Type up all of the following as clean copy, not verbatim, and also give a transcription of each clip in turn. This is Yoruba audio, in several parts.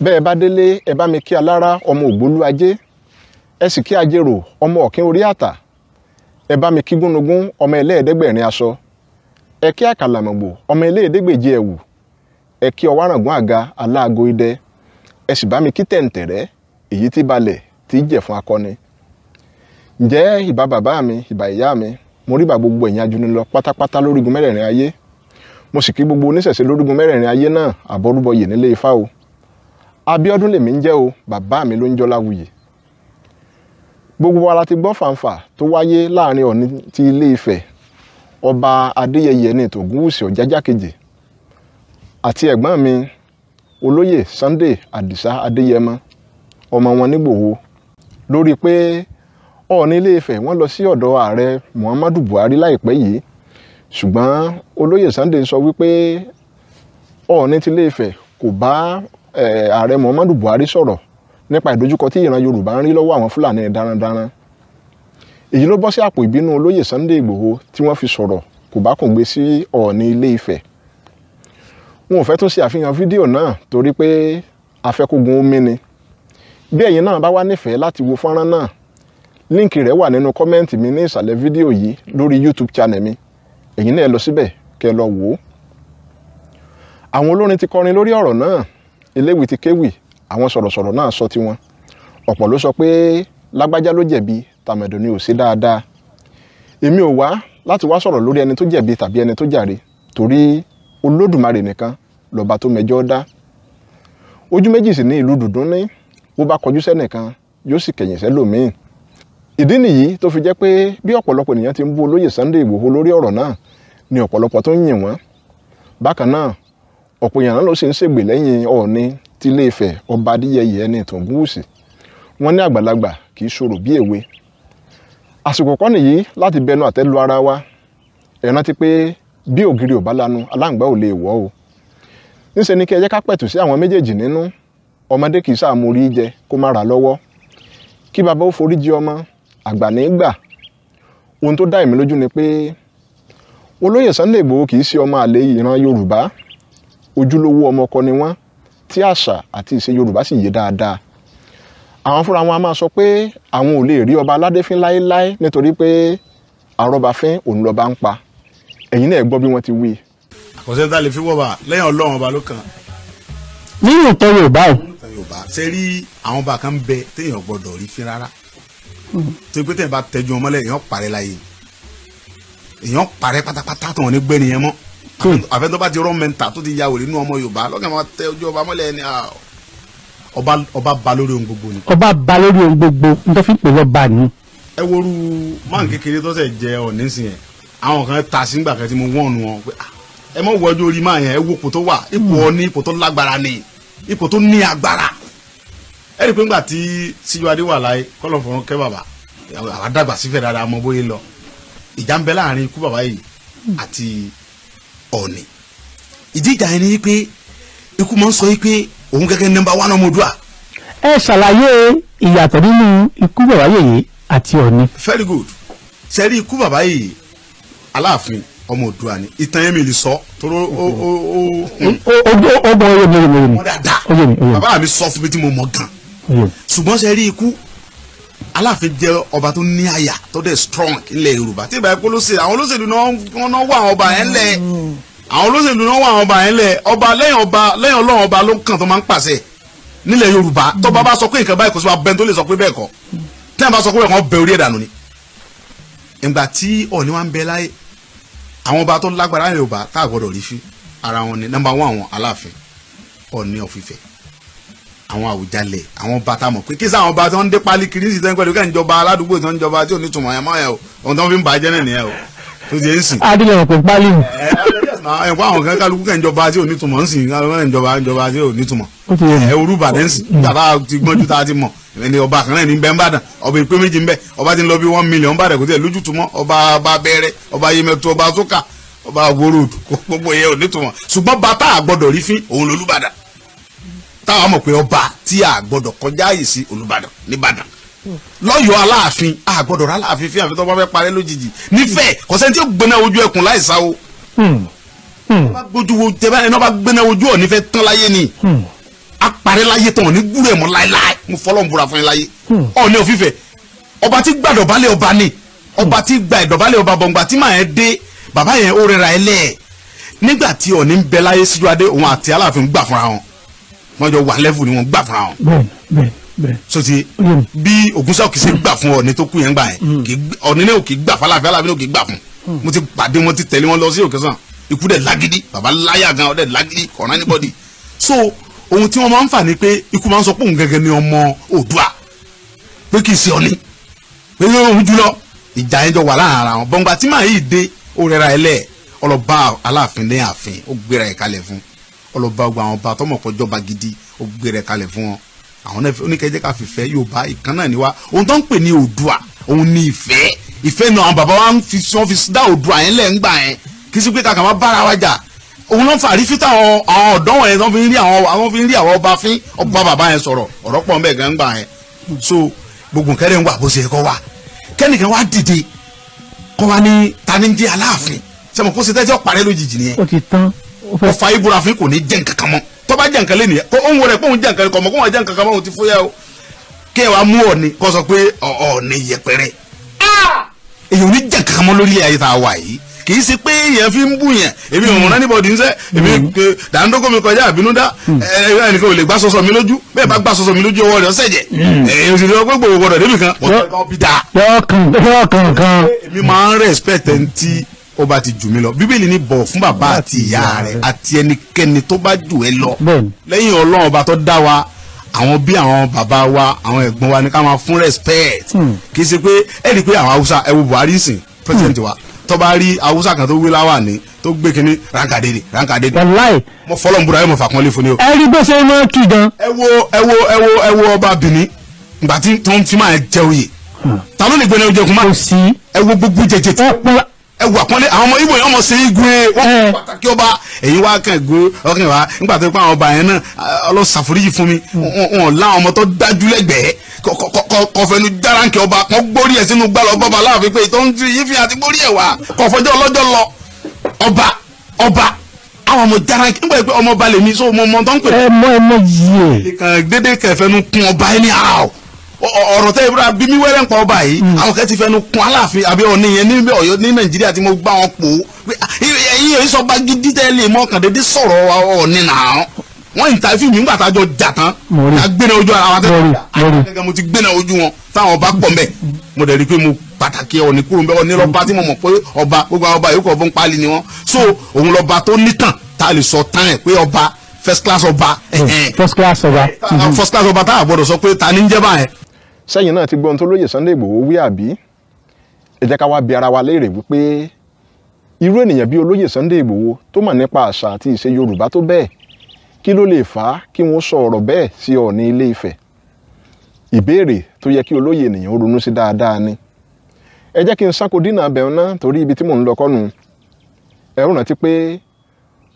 bẹ́ẹ̀ bá délé ẹ bá mi kí alára ọmọ ògbólú ajé ẹ sì kí ajérò ọmọ ọ̀kín orí àtà ẹ bá mi kí gúnugún ọmọ ẹlẹ́ẹ̀ẹ́dẹ́gbẹ̀rin aṣọ ẹ kí àkàlàmọ̀gbò ọmọ ẹlẹ́ẹ̀ẹ́dẹ́gbèje ẹ̀wù ẹ kí ọwárangún àga aláago idẹ ẹ sì bá mi kí tẹ̀ǹtẹ̀rẹ́ èyí tí balẹ̀ tí jẹ̀ fún akọni. ǹjẹ́ ìbà bàbá mi ìbà ìyá mi mo rí bá gbogbo ẹ̀yin ajúnilọ pátápátá lórígun mẹ́rẹ̀ẹ̀rin ayé mo sì kí gbogbo oníṣẹ̀ṣe lórígun mẹ́rẹ̀ẹ̀rin ayé náà àbọ̀rúbọyè nílé Ifá o. Abíọ́dún lèmi ń jẹ́ o, bàbá mi ló ń jọ́ Láwuyì. Gbogbo wa la ti gbọ́ fàǹfà tó wáyé láàrin Ọ̀ọ̀ni ti Ilé Ifẹ̀ ọba Adeyeye Ogunwusi Ọ̀jájá kejì àti ẹ̀gbọ́n mi olóyè Sunday Adisa Adeyemo ọmọ wọn n'Igboho lórí pé Ọ̀ọ̀ni Ilé Ifẹ̀ wọ́n lọ sí ọ̀dọ̀ ààrẹ Muhammadu Buhari láìpẹ́ yìí, ṣùgbọ́n olóyè Sunday sọ wípé Ọ̀ọ̀ni ti Ilé Ifẹ̀ kò bá ààrẹ Muhammadu Buhari sọ̀rọ̀ nípa ìdojúkọ tí ìran Yorùbá ń rí lọ́wọ́ àwọn Fúlàní darandaran. Èyí ló bọ́ sí àpò ìbínú olóyè Sunday Igboho tí wọ́n fi sọ̀rọ̀ kò bá kùn gbé sí Ọ̀ọ̀ni Ilé Ifẹ̀. Wọn ò fẹ́ tún ṣe àfihàn fídíò náà torí pé afẹ́kógun omi ni. Bí ẹ̀yin náà bá wá nífẹ̀ẹ́ láti wo fọ́nrán náà, líǹkì rẹ̀ wà nínú kọ́mẹ́ǹtì mi ní ìsàlẹ̀ fídíò yìí lórí YouTube channel mi. Ẹ̀yin náà lọ síbẹ̀ kẹ́ lọ wò ó. Àwọn olórin ti kọrin lórí ọ̀rọ̀ náà, eléwì ti kéwì, àwọn sọ̀rọ̀sọ̀rọ̀ náà sọ tiwọn. Ọ̀pọ̀ ló sọ pé lágbájá ló jẹ̀bi, tàmẹ̀dò ni ò sí dáadáa. Èmi ò wá láti wá sọ̀rọ̀ lórí ẹni tó jẹ̀bi tàbí ẹni tó jàre, torí Olódùmarè nìkan lọ́ba tó mẹjọ́ dá. Ojú méjì sì ní ìlú dùndún ní, bó bá kọjú sẹ́nìkan yóò sì kẹ̀yìn sẹ́lòmíì. Ìdí nìyí tó fi jẹ́ pé bí ọ̀pọ̀lọpọ̀ ènìyàn ti ń bú olóyè Sunday Igboho lórí ọ̀rọ̀ náà ni ọ̀pọ̀lọpọ̀ tó ń yìn wọ́n. Bákan náà ọ̀pọ̀ èèyàn náà ló sì ń ṣègbè lẹ́yìn Ọ̀ọ̀ni ti Ilé Ifẹ̀ ọba Adeyeye Ogunwusi. Wọ́n ní àgbàlagbà kì í ṣòro bí èwe. Àsìkò kọ́ nìyí láti bẹnu àtẹ́ lu ara wa. Ẹ rántí pé bí ògiri ò bá lanu aláǹgbá ò lè wọ̀ o. Níṣe ni kí ẹ jẹ́ ká pẹ̀tù sí àwọn méjèèjì nínú. Ọmọdé kì í sàmú orí jẹ kó má ra lọ́wọ́. Kí bàbá ó forí jì ọmọ àgbà ní gbà. Ohun tó dá èmi lójú ni pé olóyè Sunday Igboho kì í ṣe ọmọ àlè ìran Yorùbá. Ojúlówó ọmọ ọkọ ni wọ́n tí àṣà àti ìṣe Yorùbá sì yé dáadáa. Àwọn fúnra wọn a máa sọ pé àwọn ò lè rí ọba aládé fín láéláé nítorí pé àrọ́bà fín òun lọ́ba ń pa. Ẹ̀yin náà gbọ́ bí wọ́n ti wí. Àkọsẹ́ tá lè fi wọ́ba lẹ́yìn Ọlọ́run ọba ló kàn. Nínú ìtàn Yorùbá o. Yorùbá ṣe rí àwọn ọba kan bẹ téèyàn gbọ́dọ̀ rí fín rárá. Tó pé téèyàn bá tẹjú ọmọ lẹ́yìn èèyàn parẹ́ láyé. Èèyàn parẹ́ pátápátá tó wọn ní gbẹ́ni yẹn mọ́. Àfẹ́ tó bá ti rọ́ mẹ́ta tó ti ya wòlé nínú ọmọ Yorùbá lọ́kàn máa tẹ ojú ọba mọ́lẹ̀ ni ọba ba lórí ohun gbogbo ni. Ọba ba lórí ohun gbogbo n tó fi pè lọ́ba ni. Ẹ woru máa kékeré tó ṣẹ̀ jẹ Ọ̀ọ̀ni sìn yẹn àwọn kan ta sí gbà kan tí mo wọ́n nu wọn pé ẹ mọ̀ wọ́jú orí máa yẹn ẹ wo ipò tó wà ipò Ọ̀ọ̀ni ipò tó lágbára ni ipò tó ní agbára. Ẹ rí i pé ńgbà tí Síwájú wà láyé kọ́lọ̀ fọ́nrán kẹ́ bàbá àwa dàgbà sífẹ̀ dáadáa mọ bóyá lọ ìjà ń bẹ láàrin ikú bàbá yìí àti Ọ̀ọ̀ni. Ìdí ìjà yẹn ni pé ikú máa ń sọ pé òun gẹ́gẹ́ nọ́mbà 1 ọmọ Oòduà. Ẹ ṣàlàyé ìyàtọ̀ nínú ikú bàbá yèyé àti Ọ̀ọ̀ni. Very good. Ṣé rí ikú bàbá yìí Aláàfin ọmọ Oòduà ni ìtàn yẹn mi lè sọ tóró ó gbọ́ oyè mi. Bàbá mi sọ fún mi tí mo mọ̀ gan. Ṣùgbọ́n ṣe rí ikú Aláàfin jẹ́ ọba tó ní àyà tó dẹ̀ strong nílẹ̀ Yorùbá tí ìbá ẹ̀kọ́ ló ṣe àwọn olóṣèlú náà wà àwọn ọba yẹn lẹ̀ àwọn olóṣèlú náà wà àwọn ọba yẹn lẹ̀ ọba lẹ́yìn Ọlọ́run ọba ló kàn tó máa ń pàṣẹ nílẹ̀ Yorùbá tó bá sọ pé nǹkan báyìí kò sí wa bẹ́ẹ̀ tó lè sọ pé bẹ́ẹ̀ kọ́ tí wọ́n bá sọ pé bẹ́ẹ̀ kọ́ bẹ orí ẹ̀dànù ni. Ìgbà tí Ọ̀ọ̀ni wa ń bẹ láyé àwọn ọba tó lágbára ní Yorùbá tá a gbọ́dọ̀ rí fi ara wọn ni nọ́mbà 1 àwọn Aláàfin Ọ̀ọ̀ni of Ife àwọn Àwùjalẹ̀ àwọn ọba tá a mọ̀ pé kí sáwọn ọba tó ń dé pálí kiri sí tẹ́ńpẹ́lú kẹ́ ń jọba aládùúgbò tó ń jọba tí ò ní tùmọ̀ ẹ̀ mọ́ ẹ̀ o ohun tó ń fi ń bàjẹ́ náà nìyẹn o tó ti ń sìn. Adìyẹ kò pálí o. Ẹ̀kọ́ àwọn kan kálukú kẹ́ ń jọba tí ò ní tùmọ̀ ń sìn ń jọba tí ò ní tùmọ̀. Yorùbá dẹ́ ń sìn bàbá ti gbọ́njú tá a ti mọ̀ ẹni ọba kan náà ní bẹ́ẹ̀ ń bàdàn ọba ìpé méjì ń bẹ ọba ti ń lọ bí 1 million bàdàn kò tí ẹ̀ lójú tùmọ̀ ọba bẹ́ẹ̀rẹ̀ ọba Yemẹtu ọba Sókà ọba Àwòrò gbogbo yẹn ò ní tùmọ̀ ṣùgbọ́n bàtà àgbọ̀dọ̀ rí fín òun lolúbàdàn táwọn mọ̀ pé ọba tí a gbọ́dọ̀ kọjá yìí sí Olúbàdàn nìbàdàn lọ́yọ̀ọ́ Aláàfin a gbọ́dọ̀ rà Aláàfin fi àfitọ́ bá fẹ́ parẹ́ lójijì nífẹ̀ẹ́ kọ̀sẹ́ tí ó gbéná ojú ẹkùn láìsá o bá gbéná ojú Ọ̀ọ̀ni fẹ́ tán láyé ni aparẹ́ láyé tán ní gbúrò ẹ̀ mọ́ láéláé mo fọlọ́n búra fún ẹ láyé Ọọ̀ni of Ife ọba tí gba ìdọ̀bálẹ̀ ọba ni ọba tí gba ìdọ̀bálẹ̀ ọba bọ̀ǹgbà tí màá yẹn dé bàbá yẹn ó rẹra ẹ lẹ́ẹ̀ nígbà tí Ọọ̀ni ń bẹ láyé síjú adé òun àti Aláàfin gbà fúnra wọn wọ́n jọ wà lẹ́fù ni wọ́n gbà fúnra wọn. bẹ́ẹ̀ so ti bí Ògúnṣà kì í ṣe gbà fún Ọọ̀ni tó kú yẹn gbà yẹn Ọọ̀ni náà kì í gbà fún Aláàfin Aláàfin náà kì í gbà fún mo ti pàdé wọn ti tẹ̀lé wọn lọ sí Òkè Sàn ikú dẹ̀ lágídí bàbá láyà gan ọdẹ lágídí kọ̀ọ̀rọ̀ anybody so ohun tí wọ́n máa ń fà ní pé ikú máa ń sọ pé òun gẹ́gẹ́ ni ọmọ Oòduà pé kì í ṣe Ọọ̀ni pé òun jùlọ ìjà yẹn jọ wà láàárín ara wọn bọ̀ǹgbà tí màá yìí dé ó rẹra ẹ lẹ́ẹ̀ ọlọ́ba Aláàfin ní ààfin ó gbéra ẹ̀ kalẹ̀ fún ọlọ́ba gbogbo àwọn ọba tọmọ̀pọ̀ jọba gidi ó gbéra ẹ̀ kalẹ̀ fún wọn àwọn náà oníkẹ́jẹ́ ká fìfẹ́ Yorùbá ìkan náà ni wá ohun tó ń pè ní Oòduà òun ní ìfẹ́ náà àwọn bàbá wa wọ́n fi dá Oòduà yẹn lẹ́ ń gbà yẹn kì í sí pé kàkà máa bára wa jà òun náà fà rífítà àwọn ọ̀dọ́ wọn yẹn tó fi ń rí àwọn ọba fín ọba bàbá yẹn sọ̀rọ̀ ọ̀rọ̀ pọ̀ mbẹ́ gan gbà yẹn so gbogbo kẹrẹ́ ń wà bó ṣe kọ́ wa kẹ́nìkan wá dìde kọ́ wa ní tani ń jẹ́ Aláàfin sẹ́mo kó ṣe tẹ́tí ọ̀parẹ́ lójijì nìyẹn ó ti tán ọfà ibùra fún kò ní jẹ́ nǹkan kan mọ́ tó bá jẹ́ nǹkan lé nìyẹn kó òun wọlé kó òun jẹ́ nǹkan kan mọ́ kó òun jẹ́ nǹkan kan mọ́ òun ti fúyẹ́ o kí ẹ wá mú Ọọ̀ni kó sọ pé Ọọ̀ni yẹpẹrẹ èyí ò ní jẹ́ nǹkan kan mọ́ lórí ayé tá a wà yìí kì í ṣe pé èèyàn fi ń bù yẹn èmi ò mọ̀ anybody ń sẹ́ èmi dàńdógó mi kọjá àbínúdá ẹnìkan ò lè gbá sọsọ mi lójú bẹ́ẹ̀ bá gbá sọsọ mi lójú ọwọ́ rẹ̀ ọ̀sẹ̀ jẹ́ èyí sì ni wọ́n gbogbo gbọdọ̀ débi kan èmi máa ń respect ẹni tí ó bá ti jù mí lọ bíbélì ní bọ̀ fún bàbá àti ìyá rẹ̀ àti ẹnikẹ́ni tó bá jù ẹ lọ lẹ́yìn Ọlọ́run ọba tó dá wa àwọn bí àwọn bàbá wa àwọn ẹ̀gbọ́n wa ní ká máa fún respect kì í ṣe pé ẹ rí i pé àwọn Haúsá ẹ wo Buhari sìn president wa tó bá rí Haúsá kan tó wí láwà ní tó gbé kínní ránkàdédé wàláì mo fọlọ́ nbúra ẹ mo fà kán lé fún ni o. ẹ rí bó ṣe máa kí gan. ẹ wo ọba Benin ìgbà tí tó ń fi máa jẹ oyè ta ló lè gbé ní ojú ẹkùn máa ẹ wo gbogbo jẹjẹ tí ẹ wà pọ́nlé àwọn ọmọ Ìgbò yẹn ọmọ ṣe igwe wọ́n pàtàkì ọba ẹ̀yin wá kàn gbó ọkàn wa nígbà tó pa àwọn ọba yẹn náà ọlọ́sàforíjì fún mi wọn láwọn ọmọ tó dájú lẹ́gbẹ̀ẹ́ kọfẹnu járánkì ọba kan gbórí ẹ̀ sínú gbàlọ́ bọ́ba láàfin pé tó ń fi yín fi àti gbórí ẹ̀ wá kọfọjọ́ ọlọ́jọ́ lọ ọba àwọn ọmọ járánkì nígbà pé ọmọ ọba lèmi so ọmọ tó ń pè. ẹ mọ yìí. dédé kẹfẹnu kún ọba ẹni àwọ ọ̀rọ̀ tẹ́ ìbúra bí mi wẹ́rẹ́ ń pa ọba yìí àwọn kẹ́ ti fẹnu kún Aláàfin àbí Ọọ̀ni yẹn ní Ọ̀yọ́ ní Nàìjíríà tí mo gbá wọn pò ẹ̀yin èyí sọ bá gidi tẹ́ lè mọ́ kàn dédé sọ̀rọ̀ Ọọ̀ni náà wọ́n ìntàfíù mi nígbà tá a jọ jà tán a gbéná ojú ara wa tẹ́lẹ̀ mo ti gbéná ojú wọn táwọn ọba pọ̀ mbẹ́ mo dẹ̀ rí i pé mo pàtàkì Ọọ̀ni kúrò mbẹ́ Ọọ̀ni lọ́ba tí mo mọ̀ pé ọba gbogbo àwọn ọba yòókù ọ̀bọ̀n pálí ni wọ́n so òun lọ́ba tó nítàn tá a lè sọ tán ẹ̀ pé ọba first class ọba tá a gbọ́dọ̀ sọ pé ta ni ń jẹ́ báyẹn. sẹ́yìn náà ti gbọ́ ohun tó lóye Sunday Igboho wí àbí ẹ jẹ́ ká wá bi ara wa léèrè wípé irú ènìyàn bí olóyè Sunday Igboho tó mọ̀ nípa àṣà àti ìṣe Yorùbá tó bẹ́ẹ̀ kí ló lè fà á kí wọ́n sọ ọ̀rọ̀ bẹ́ẹ̀ sí Ọọ̀ni Ilé Ifẹ̀ ìbéèrè tó yẹ kí olóyè ènìyàn ó ronú sí dáadáa ni ẹ jẹ́ kí n sáko dínà abẹ́rún náà torí ibi tí mò ń lọ kọ́nu ẹ rántí pé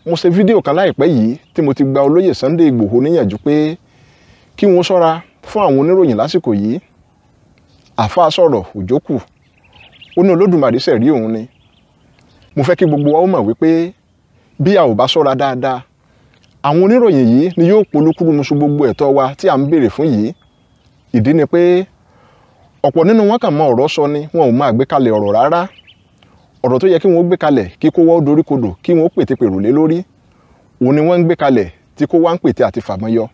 mo ṣe fídíò kan láìpẹ́ yìí tí mo ti gba olóyè Sunday Igboho níyànjú pé kí wọ́n ṣọ́ra fún àwọn oníròyìn lásìkò yìí àfa sọ̀rọ̀ òjókù ó ní Olódùmarè ṣẹ̀rí òun ni mo fẹ́ kí gbogbo wa ó mọ̀ wípé bí a ò bá ṣọ́ra dáadáa àwọn oníròyìn yìí ni yóò polúkúrúmuṣu gbogbo ẹ̀tọ́ wa tí à ń béèrè fún yìí ìdí ni pé ọ̀pọ̀ nínú wọn kàn mọ ọ̀rọ̀ sọ ni wọn ò máa gbé kalẹ̀ ọ̀rọ̀ rárá ọ̀rọ̀ tó yẹ kí wọ́n gbé kalẹ̀ kí kó wọ́n dorí kodò kí wọ́n pètè pèrò lé lórí òun ni wọ́n ń gbé kalẹ̀ tí kó wá ń pètè àti fàmọ́yọ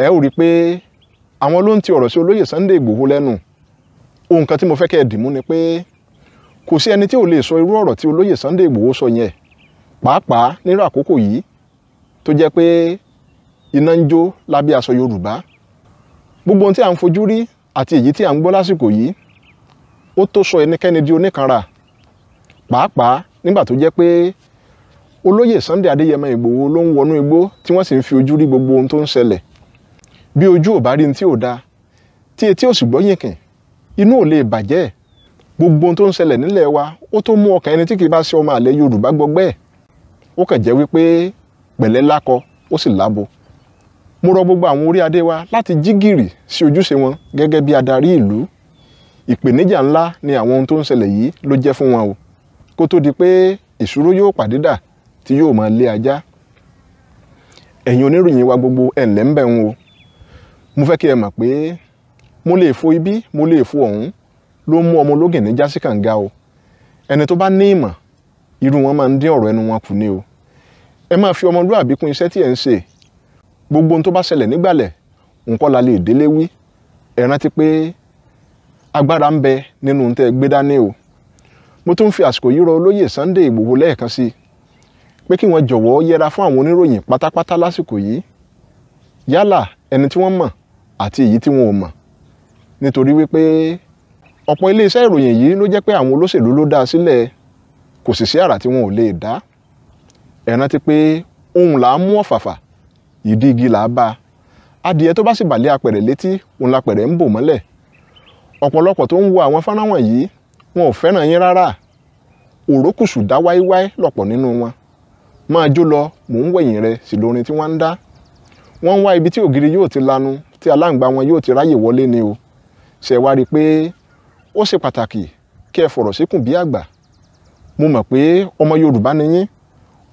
ẹ ó rí i pé àwọn ló ń ti ọ̀rọ̀ sí olóyè Sunday Igboho lẹ́nu ohun kan tí mo fẹ́ kẹ́ ẹ dìmú ni pé kò sí ẹni tí ò lè sọ irú ọ̀rọ̀ tí olóyè Sunday Igboho sọ yẹn pàápàá nírú àkókò yìí tó jẹ́ pé iná ń jó lábẹ́ aṣọ Yorùbá gbogbo ohun tí à ń fojú rí àti èyí tí à ń gbọ́ lásìkò yìí ó tó sọ ẹnikẹ́ni di oníkanra pàápàá nígbà tó jẹ́ pé olóyè Sunday Adeyemo Igboho ló ń wọnú igbó tí wọ́n sì ń fi ojú rí gbogbo ohun tó ń ṣẹlẹ̀ bí ojú ò bá rí ní tí ò da tí etí ò sì gbọ́ yìnkìn inú ò lè bàjẹ́ gbogbo ohun tó ń ṣẹlẹ̀ nílẹ̀ wa ó tó mú ọkàn ẹni tí kì í bá ṣe ọmọ àlẹ́ Yorùbá gbọgbẹ́ ó kàn jẹ́ wípé pẹ̀lẹ́ lákọ ó sì lábo mo rọ gbogbo àwọn orí adé wa láti jí gìrì sí ojúṣe wọn gẹ́gẹ́ bí adarí ìlú ìpèníjà ńlá ni àwọn ohun tó ń ṣẹlẹ̀ yìí ló jẹ́ fún wọn o kó tó di pé ìṣòro yóò pàdé dà tí yóò máa lé ajá ẹ̀yin oníròyìn wa gbogbo ẹ̀ ǹlẹ́ ń bẹ̀ ń o mo fẹ́ kí ẹ mọ̀ pé mo lè fo ibi mo lè fo ọ̀hún ló mú ọmọ ológin ní jásí kànga o ẹni tó bá ní ìmọ̀ irú wọn máa ń dín ọ̀rọ̀ ẹnu wọn kù ní o ẹ máa fi ọmọlúwàbí kún iṣẹ́ tí ẹ ń ṣe gbogbo ohun tó bá ṣẹlẹ̀ nígbàlẹ̀ nǹkan la lè délé wí ẹ rántí pé agbára ń bẹ nínú ohun tẹ́ ẹ gbé dání o mo tún fi àsìkò yìí rọ olóyè Sunday Igboho lẹ́ẹ̀kan sí pé kí wọ́n jọ̀wọ́ yẹra fún àwọn oníròyìn pátápátá lásìkò yìí yálà ẹni tí wọ́n mọ̀ àti èyí tí wọn ò mọ̀ nítorí wípé ọ̀pọ̀ iléeṣẹ́ ìròyìn yìí ló jẹ́ pé àwọn olóṣèlú ló dá sílẹ̀ kò sì sí àrà tí wọn ò lè dá ẹ rántí pé ohun là á mú ọ̀fàfà ìdí igi là á bá adìẹ tó bá sì bàlẹ́ apẹ̀rẹ̀ létí òun lapẹ̀rẹ̀ ń bò mọ́lẹ̀ ọ̀pọ̀lọpọ̀ tó ń wo àwọn fọ́nrán wọ̀nyí wọn ò fẹ́ràn yín rárá òrókùsù dá wáíwáí lọ̀pọ̀ nínú wọn máa jó lọ mò ń wẹ̀yìn rẹ sì lórin tí wọ́n ń dá wọ́n ń wá ibi tí ògiri yóò ti lanu tí aláǹgbá wọn yóò ti ráyè wọlé ni o ṣe wá rí i pé ó ṣe pàtàkì kí ẹ fọ̀rọ̀ síkùn bí àgbà mo mọ̀ pé ọmọ Yorùbá ni yín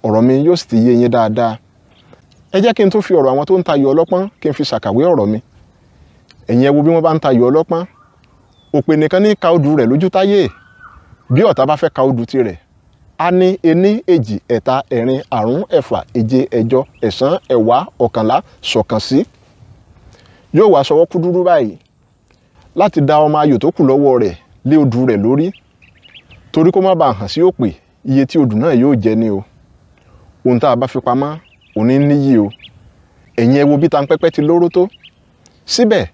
ọ̀rọ̀ mi yóò sì ti yé yín dáadáa ẹ jẹ́ kí n tún fi ọ̀rọ̀ àwọn tó ń tayò ọlọ́pọ́n kí n fi ṣàkàwé ọ̀rọ̀ mi ẹ̀yin ẹ wo bí wọ́n bá ń tayò ọlọ́pọ́n òpè nìkan ní ka odù rẹ̀ lójú táyé bí ọ̀tá bá fẹ́ ka odù tirẹ̀ a ní ení èjì ẹ̀ta ẹ̀rin àrún ẹ̀fà èje ẹ̀jọ ẹ̀sán ẹ̀wá ọ̀kànlá ṣọ̀kan sí yóò wá sọwọ́ kúdúrú báyìí láti da ọmọ ayò tó kù lọ́wọ́ rẹ̀ lé odù rẹ̀ lórí torí kó má bàa hàn sí òpè iye tí odù náà yóò jẹ ni o ohun tá a bá fi pamọ́ òní níyì o ẹ̀yin ẹ wo bí tanpẹ́pẹ́ ti lóró tó síbẹ̀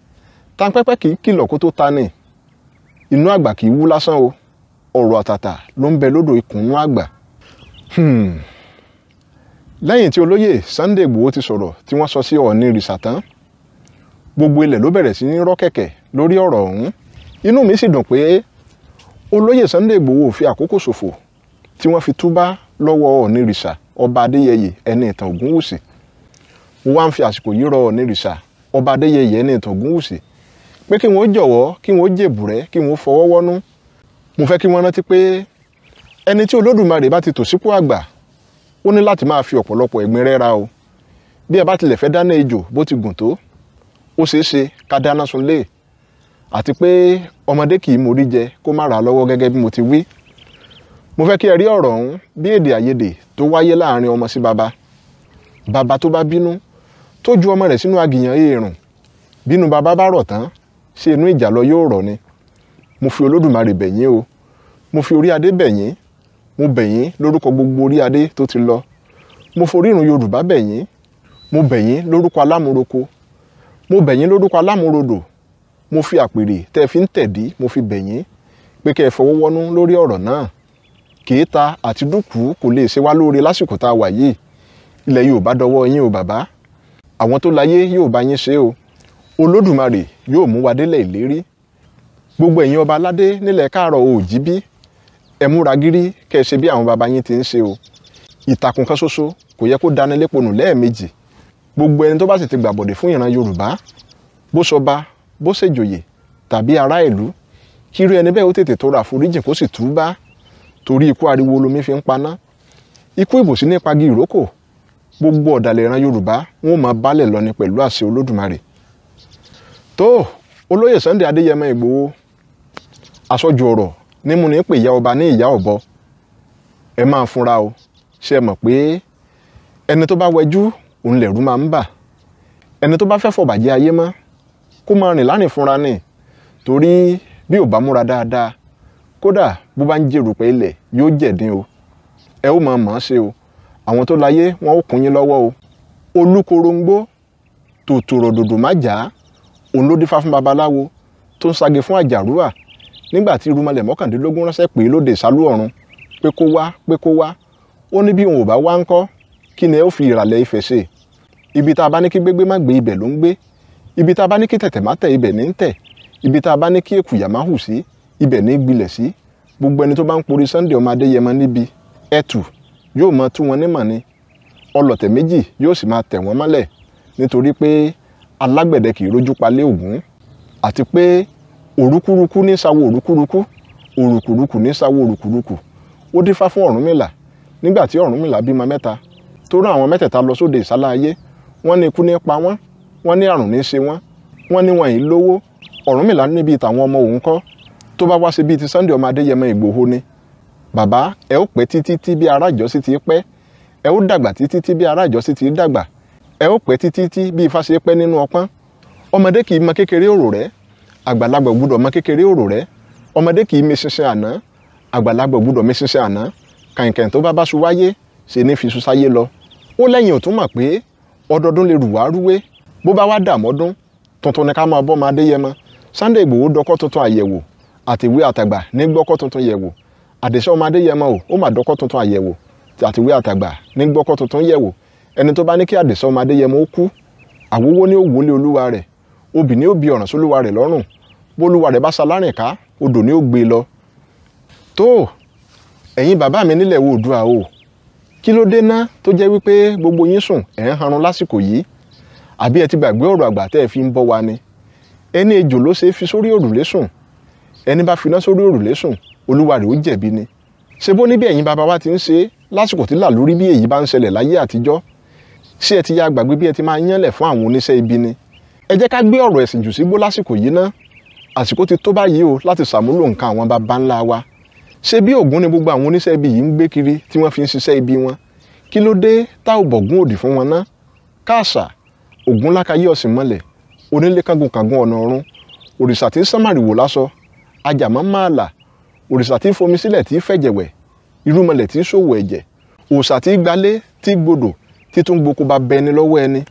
tanpẹ́pẹ́ kì í kìlọ̀ kó tó ta ni inú àgbà kì í wú lásán o ọ̀rọ̀ àtàtà ló ń bẹ lódò ìkùnnú àgbà. lẹ́yìn tí olóyè Sunday Igboho ti sọ̀rọ̀ tí wọ́n sọ sí Ọọ̀ni ìrìṣà tán gbogbo ilẹ̀ ló bẹ̀rẹ̀ sí ní rọ́ kẹ̀kẹ́ lórí ọ̀rọ̀ ọ̀hún inú mi sì dùn pé olóyè Sunday Igboho ò fi àkókò ṣòfò tí wọ́n fi túbá lọ́wọ́ Ọọ̀ni ìrìṣà ọba Adeyeye ẹni ìtàn Ògúnwùsì mo wá ń fi àsìkò yìí rọ Ọọ̀ni ìrìṣà ọba Adeyeye ẹni ìtàn Ògúnwùsì pé kí wọ́n jọ̀wọ́ kí wọ́n jèbùrẹ́ kí wọ́n fọwọ́ wọ́nú mo fẹ́ kí wọ́n rántí pé ẹni tí Olódùmarè bá ti tò sípò àgbà ó ní láti máa fi ọ̀pọ̀lọpọ̀ ẹ̀gbin rẹ́ra o bí ẹ bá tilẹ̀ fẹ́ dáná ejò bó ti gùn tó ó ṣeé ṣe ká dáná sunlé àti pé ọmọdé kì í mórí jẹ kó má ra lọ́wọ́ gẹ́gẹ́ bí mo ti wí mo fẹ́ kí ẹ rí ọ̀rọ̀ ọ̀hún bí èdè àìyedè tó wáyé láàrin ọmọ sí baba tó bá bínú tó ju ọmọ rẹ̀ sínú agìyàn èèrùn bínú baba bá rọ̀ tán ṣé inú ìjà lọ yóò rọ̀ ni mo fi Olódùmarè bẹ̀ yín o mo fi orí adé bẹ̀ yín mo bẹ̀ yín lórúkọ gbogbo orí adé tó ti lọ mo forí ìrun Yorùbá bẹ̀ yín mo bẹ̀ yín lórúkọ alámúroko mo bẹ̀ yín lórúkọ alámúrodò mo fi àpèrè tẹ́ ẹ fi ń tẹ̀dí mo fi bẹ̀ yín pé kẹ́ ẹ fọwọ́ wọ́nú lórí ọ̀rọ̀ náà kèéta àti dúkùú kò lè ṣe wá lóore lásìkò tá a wà yìí ilẹ̀ Yorùbá dọwọ́ yín o bàbá àwọn tó láyé yóò bá yín ṣe o Olódùmarè yóò mú wa délẹ̀ ìlérí gbogbo ẹ̀yin ọba aládé nílẹ̀ káàárọ̀ oòjíbí ẹ múra gírí kẹ́ ẹ ṣe bí àwọn baba yín ti ń ṣe o ìtàkùn kan ṣoṣo kò yẹ kó dáná lépo nù lẹ́ẹ̀mejì gbogbo ẹni tó bá sì ti gbàbọ̀dẹ̀ fún ìran Yorùbá bó ṣọba bó ṣèjòyè tàbí ará ìlú kírú ẹni bẹ́ẹ̀ ó tètè tọrọ àforíjìn kó sì túbá torí ikú ariwo lomi fi ń paná ikú ìbòsí ní pagi ìrókò gbogbo ọ̀dàlẹ̀ ìran Yorùbá wọn ò máa bálẹ̀ lọ ní pẹ̀lú àṣẹ Olódùmarè tó olóyè Sunday Adeyemo Igboho aṣojú ọ̀rọ̀ nímú ní pè ìyá ọba ní ìyá ọ̀bọ ẹ máa fúnra o ṣe mọ̀ pé ẹni tó bá wẹjú òun lẹ̀rú máa ń bà ẹni tó bá fẹ́ fọ̀bàjẹ́ ayé mọ́ kó máa rìn lánìí fúnra ní torí bí ò bá múra dáadáa kódà bó bá ń jèrò pé ilẹ̀ yóò jẹ̀dín o ẹ ó máa mọ̀ ọ́n ṣe o àwọn tó láyé wọn ó kún yín lọ́wọ́ o olúkorongbó tòtòrò dòdò má jà á òun ló dífá fún babaláwo tó ń sage fún àjàrúwà nígbà tí irúnmọlẹ̀ mọ́kàndínlógún ránṣẹ́ pé lóde ìsálú ọ̀run pé kó wá ó ní bí òun ò bá wá ń kọ́ kí ni ẹ ó fi ìràlẹ̀ Ifẹ̀ ṣe ibi tá a bá ní kí gbégbé má gbé ibẹ̀ ló ń gbé ibi tá a bá ní kí tẹ̀tẹ̀ má tẹ̀ ibẹ̀ ní ń tẹ̀ ibi tá a bá ní kí èkùyà má hù sí ibẹ̀ ní gbilẹ̀ sí gbogbo ẹni tó bá ń porí Sunday ọmọ Adéyẹmọ níbi ẹ̀tù yóò máa tú wọn nímọ̀ ni ọlọ̀tẹ̀ méjì yóò sì máa tẹ̀ wọ́n mọ́lẹ̀ nítorí pé alágbẹ̀dẹ kì í rójú palẹ̀ Ògún àti pé òrúkúrúkú ní sáwọ́ òrúkúrúkú òrùkùrùkù ní sáwọ́ òrùkùrùkù ó dífá fún Ọ̀rúnmìlà nígbà tí Ọ̀rúnmìlà bímọ mẹ́ta tó rán àwọn mẹ́tẹ̀ẹ̀ta lọ sóde ìsálá ayé wọ́n ní ikú ní pa wọ́n, wọ́n ní àrùn ní ṣe wọ́n, wọ́n ní wọn yìí lówó. Ọ̀rúnmìlà níbi ìtàwọn ọmọ òun kọ́ tó bá wá sí bíi ti Sunday ọmọ Adeyeye Igboho ni. Bàbá ẹ ó pẹ́ títí tí bí ará ìjọsí ti pẹ́, ẹ ó dàgbà títí tí bí ará ìjọsí ti dàgbà, ẹ ó pẹ́ títí tí bí ifá ṣe pẹ́ nínú ọpọ́n. Ọmọdé kì í mọ kékeré òrò rẹ̀, àgbàlagbà gbúdọ̀ mọ kékeré òrò rẹ̀. Ọmọdé kì í mọ ṣinṣin àná, àgbàlagbà gbúdọ̀ mọ ṣinṣin àná. Kàìnkàìn tó bá ṣu wáyé ṣe ní fi ṣu sáyé lọ. Ó lẹ́yìn òtún mọ̀ pé ọdọọdún lè rù wá rúwé, bó bá wá dàmọ́dún tuntun ni ká máa bọ́ ọmọ Adéyẹmọ. Sunday Igboho dọkọ́ tuntun àyẹ̀wò, àtìwé àtàgbà ní gbọ́kọ́ tuntun yẹ̀wò. Àdìsá ọmọ Adéyẹmọ ó mà dọkọ́ tuntun àyẹ̀wò, àtìwé àtàgbà ní gbọ́kọ́ tuntun yẹ̀wò. Ẹni tó bá ní kí Àdìsá ọmọ Adéyẹmọ ó kú, àwòwó ní ó wọlé olúwa rẹ̀, obì ní ó bi ọ̀ràn sólúwa rẹ̀ lọ́rùn, bólúwa rẹ̀ bá salárìn ká, odò ní ó gbé lọ. Tó ẹ̀yin bàbá mi nílẹ̀ Oòduà o, kí ló dé ná tó jẹ́ wípé gbogbo yín sùn ẹ̀ ń harun lásìkò yìí? Àbí ẹ ti gbàgbé ọ̀rọ̀ àgbà tẹ́ ẹ fi ń bọ́ wa ni? Ẹni ejò ló ṣe é fi sórí òrùlé sùn, ẹni bá finá sórí òrùlé sùn olúwa rẹ̀ ó jẹ̀bi ni. Ṣé bó níbi ẹ̀yin bàbá wa ti ń ṣe lásìkò tí làlórí bí èyí bá ń ṣẹlẹ̀ láyé àtijọ́? Ṣé ẹ ti ya gbàgbé bí ẹ ti máa yánlẹ̀ fún àwọn oníṣẹ́ ibi ni? Ẹ jẹ́ ká gbé ọ̀rọ̀ ẹ̀sìn jù sígbó lásìkò yìí ná. Àsìkò ti tó báyìí o láti ṣàmúlò nǹkan àwọn baba ńlá wa. Ṣé bí Ògún ni gbogbo àwọn oníṣẹ́ ibi yìí ń gbé kiri tí wọ́n fi ń ṣiṣẹ́ ibi wọn? Kí ló dé tá ò bọ̀gún òdì fún wọn ná? Káàṣà Ògún lákàyé ọ̀sìn mọ́lẹ̀, onílé kángun ọ̀nà ọ̀run, òrìṣà tí ń sánmàrìwò lásọ, ajàmọ́ máàlà, òrìṣà tí ń fomi sílẹ̀ tí ń fẹ̀jẹ̀wẹ̀, irúmọlẹ̀ tí ń ṣòwò ẹ̀jẹ̀, òòṣà tí gbalé tí gbodò tí tún gboko bá bẹni lọ́wọ́ ẹni.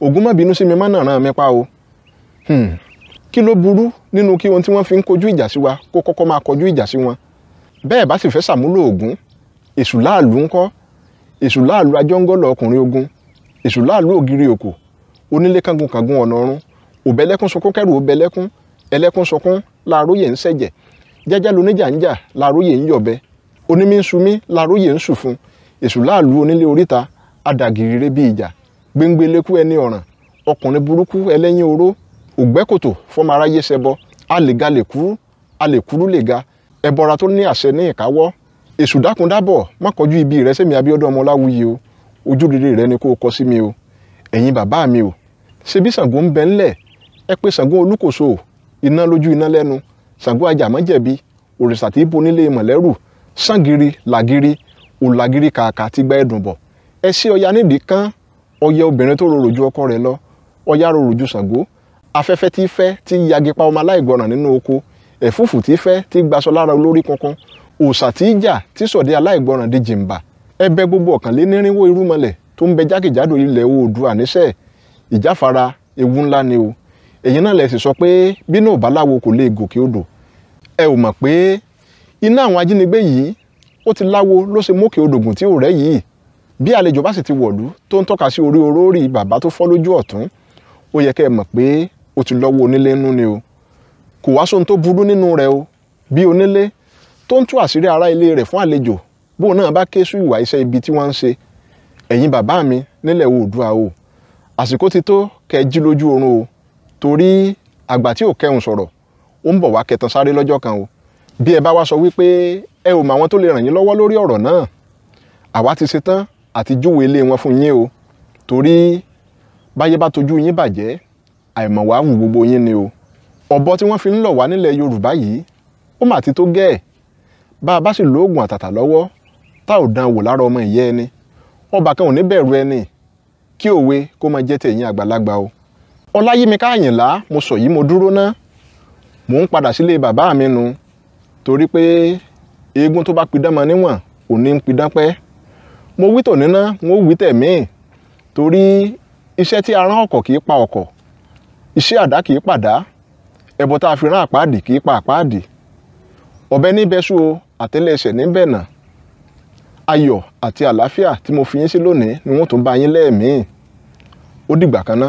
Ògún má bínú sí mi má nà ràn mí pa o. Kí ló burú nínú kí ohun tí wọ́n fi ń kojú ìjà sí wa kó kọ́kọ́ máa kọjú ìjà sí wọn? Bẹ́ẹ̀ bá sì fẹ́ ṣàmúlò Ògún, èṣù láàlú ńkọ́? Èṣù láàlú ajọ́ngọ́lọ̀ ọkùnrin ogun, èṣù láàlú ògiri òkò, onílé kángun ọ̀nà ọ̀run, òbẹ́lẹ́kún sunkún kẹ́rù òbẹ́lẹ́kún, ẹlẹ́kún sunkún láàróyè ń ṣẹ̀jẹ̀, jẹ́jẹ́ loníjà ń jà láàróyè ń yọ̀bẹ, onímí ń sumí láàróyè ń sùfun, èṣù láàlú onílé oríta, adàgìrìrè bí ìjà, gbéngbélékú ẹni ọ̀ràn, ọkùnrin burúkú ẹlẹ́yìn oró, ògbẹ́kòtò fọmọ aráyé ṣẹbọ, alèga lè kúrú, alèkúrú lè ga, ẹbọra tó ní àṣẹ ní ìkáwọ́. Èṣù dákundábọ̀ má kọjú ibi rẹ sẹ́mi Abíọ́dún Ọmọláwuyì o, ojú rere rẹ ni kó o kọ sí mi o. Ẹ̀yin bàbá mi o, ṣe bí Ṣàngó ń bẹ ńlẹ̀, ẹ pé Ṣàngó Olúkòso, iná lójú iná lẹ́nu, Ṣàngó Ajàmọ́jẹ̀bi, òrìṣà tí bo nílé mọ̀lẹ́rù, Ṣàngìrì làgìrì, òlàgìrì kàkà ti gba ẹ̀dùn bọ̀. Ẹ ṣí Ọya nídìí kán, Ọya obìnrin tó rorò ju ọkọ rẹ̀ lọ, Ọya rorò ju Ṣàngó, afẹ́fẹ́ tí fẹ́ tí yagipa ọmọ aláìgbọràn nínú oko, ẹ̀fúùfù tí fẹ́ tí gbaṣọ lára olórí kankan, òòṣà tí jà tí sọ̀dẹ̀ aláìgbọràn di jìǹbà. Ẹbẹ gbogbo ọ̀kànlénírínwó irúmọlẹ̀ tó ń bẹ jákèjádò ilẹ̀ Oòduà níṣẹ́, ìjáfara ewu ńlá ni o. Ẹ̀yin náà lẹ sì sọ pé bínú òbáláwo kò lè gòkè odò. Ẹ ò mọ̀ pé iná àwọn ajínigbé yìí ó ti láwo ló ṣe mókè odògùn tí ò rẹ́ yìí. Bí àlejò bá sì ti wọ̀lú tó ń tọ́ka sí orí orórì bàbá tó fọ́ lójú ọ̀tún, ó yẹ kẹ́ ẹ mọ̀ pé ó ti lọ́wọ́ onílé nú ni o. Kò wá sóhun tó burú nínú rẹ̀ o. Bí onílé tó ń tú àṣírí ará ilé rẹ̀ fún àlejò, bóun náà bá ké sú ìwà iṣẹ́ ibi tí wọ́n ń ṣe. Ẹ̀yin bàbá mi nílẹ̀ Oòduà o, àsìkò ti tó kẹ́ ẹ jí lójú oorun o, torí àgbà tí ò kẹ́hùn sọ̀rọ̀ ó ń bọ̀ wá kẹtàn sáré lọ́jọ́ kan o. Bí ẹ bá wá sọ wípé ẹ ò mọ àwọn tó lè ràn yín lọ́wọ́ lórí ọ̀rọ̀ náà, àwa ti ṣetán àti júwe ilé wọn fún yín o, torí báyé bá tojú yín bàjẹ́, àìmọ̀ wá wù gbogbo yín ni o. Ọ̀bọ tí wọ́n fi ń lọ̀ wá nílẹ̀ Yorùbá yìí ó mà ti tó gẹ́ẹ̀. Bá a bá sì lóògùn àtàtà lọ́wọ́ tá ò dán wò lára ọmọ ìyá ẹni, ọba kan ò ní bẹ̀rù ẹni. Kí òwe kó máa jẹ́ tẹ̀yìn àgbàlagbà o. Ọláyímíká Àyìnlá mo sọ yìí mo dúró ná, mò ń padà sílé bàbá mi nu, torí pé eégún tó bá pidán mọ níwọ̀n ò ní ń pidán pẹ́. Mo wí tòní ná, mo wí tẹ̀mí, torí iṣẹ́ tí arán ọkọ̀ kì í pa ọkọ̀, iṣẹ́ àdá kì í pàdá, ẹbọ tá a fi rán àpáàdì kì í pa àpáàdì. Ọ̀bẹ ní bẹ́sù o, àtẹ́lẹsẹ̀ ní bẹ̀nà. Ayọ̀ àti àlàáfíà tí mo fi yín sí lónìí ni wọ́n tún bá yín lẹ́ẹ̀mí. Ó dìgbà kan ná.